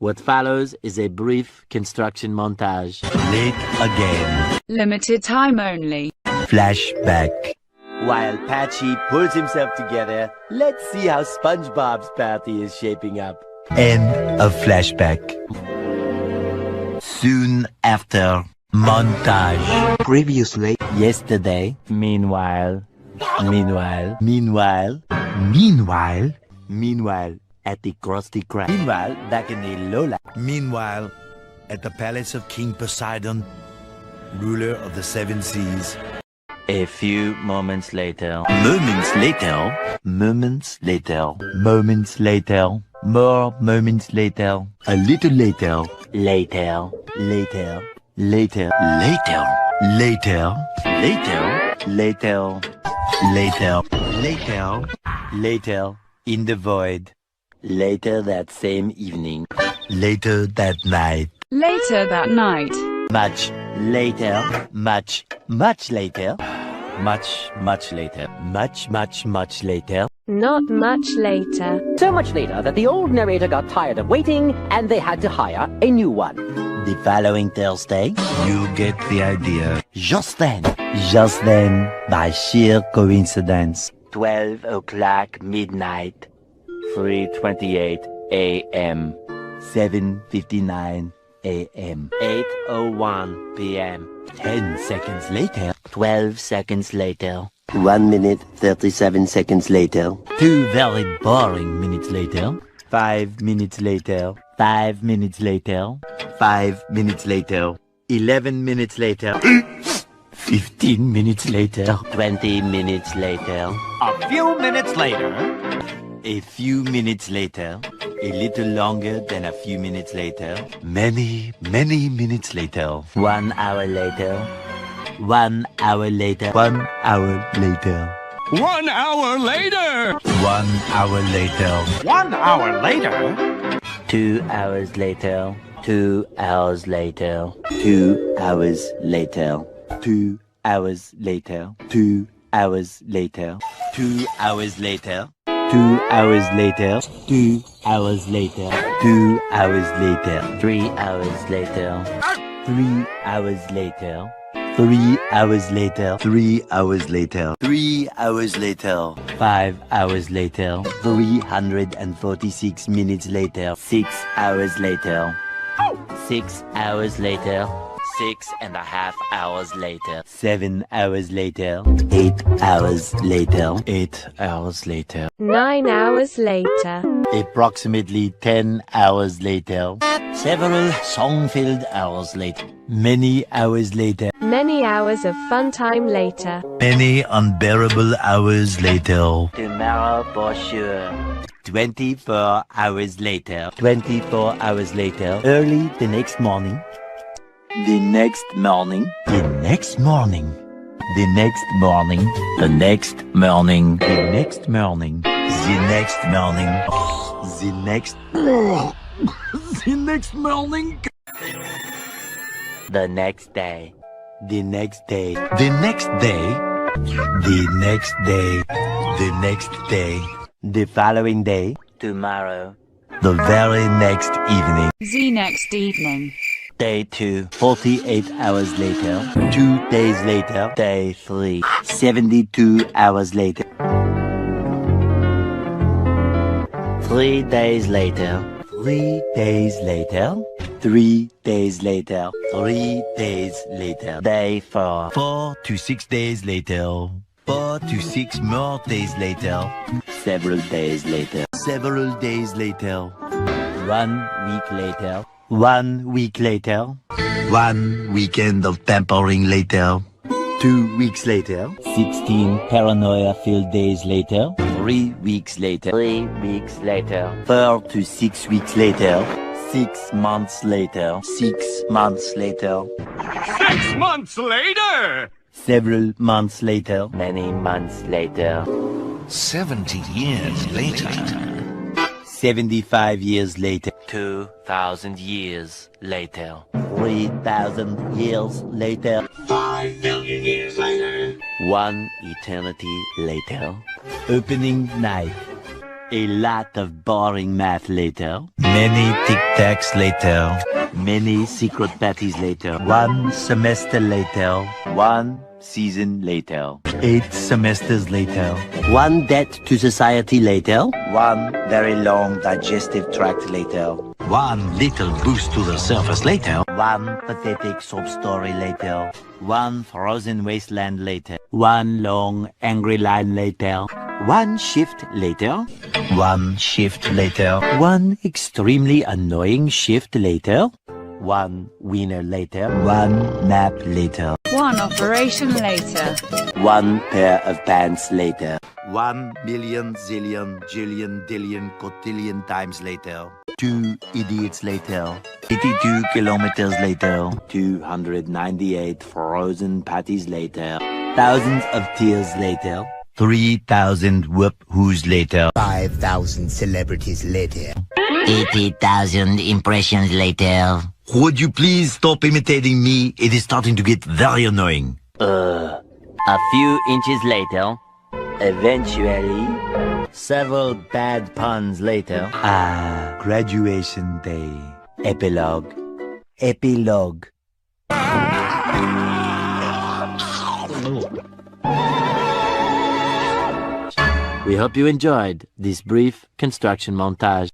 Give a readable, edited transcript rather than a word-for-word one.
What follows is a brief construction montage. Late again. Limited time only. Flashback. While Patchy pulls himself together, let's see how SpongeBob's party is shaping up. End of flashback. Soon after. Montage. Previously, yesterday, meanwhile, at the Krusty Krab. Meanwhile, back in the Lola. Meanwhile, at the palace of King Poseidon, ruler of the seven seas. A few moments later. Moments later. Moments later. Moments later. More moments later. A little later. Later. Later. Later. Later. Later. Later. Later. Later. Later. Later. In the void. Later that same evening. Later that night. Later that night. Much later. Much later. Much later. Much later. Not much later. So much later that the old narrator got tired of waiting and they had to hire a new one. The following Thursday. You get the idea. Just then, by sheer coincidence. 12 o'clock midnight. 3:28 a.m. 7:59 a.m. 8:01 p.m. 10 seconds later. 12 seconds later. 1 minute 37 seconds later. 2 very boring minutes later. 5 minutes later. 5 minutes later. 5 minutes later. 11 minutes later. 15 minutes later. 20 minutes later. A few minutes later. A few minutes later. A little longer than a few minutes later. Many minutes later. 1 hour later. 1 hour later. 1 hour later. 1 hour later! 1 hour later. 1 hour later. 2 hours later. 2 hours later. 2 hours later. 2 hours later. 2 hours later. 2 hours later. 2 hours later. 2 hours later. 2 hours later. 3 hours later. 3 hours later. 3 hours later. 3 hours later. 3 hours later. 5 hours later. 346 minutes later. 6 hours later. 6 hours later. 6.5 hours later. 7 hours later. 8 hours later. 8 hours later. 9 hours later. Approximately 10 hours later. Several song-filled hours later. Many hours later. Many hours of fun time later. Many unbearable hours later. Tomorrow for sure. 24 hours later. 24 hours later. Early the next morning. The next morning. The next morning. The next morning. The next morning. The next morning. The next morning. The next. The next morning. The next day. The next day. The next day. The next day. The next day. The following day. Tomorrow. The very next evening. The next evening. Day 2, 48 hours later. 2 days later. Day 3, 72 hours later. 3 days later. 3 days later. 3 days later. 3 days later. Day 4. 4 to 6 days later. 4 to 6 more days later. Several days later. Several days later. 1 week later. 1 week later. 1 weekend of pampering later. 2 weeks later. 16 paranoia-filled days later. 3 weeks later. 3 weeks later. 4 to 6 weeks later. 6 months later. 6 months later. 6 months later! Several months later. Many months later. 70 years later. 75 years later. 2,000 years later. 3,000 years later. 5 million years later. 1 eternity later. Opening night. A lot of boring math later. Many tic-tacs later. Many secret parties later. 1 semester later. 1 season later. 8 semesters later. 1 debt to society later. 1 very long digestive tract later. 1 little boost to the surface later. 1 pathetic sob story later. 1 frozen wasteland later. 1 long angry line later. 1 shift later. 1 shift later. 1 extremely annoying shift later. 1 winner later. 1 nap later. 1 operation later. 1 pair of pants later. 1 million, zillion, jillion, dillion, cotillion times later. 2 idiots later. 82 kilometers later. 298 frozen patties later. Thousands of tears later. 3,000 whoop-whoos later. 5,000 celebrities later. 80,000 impressions later. Would you please stop imitating me? It is starting to get very annoying. A few inches later. Eventually. Several bad puns later. Graduation day. Epilogue. Epilogue. We hope you enjoyed this brief construction montage.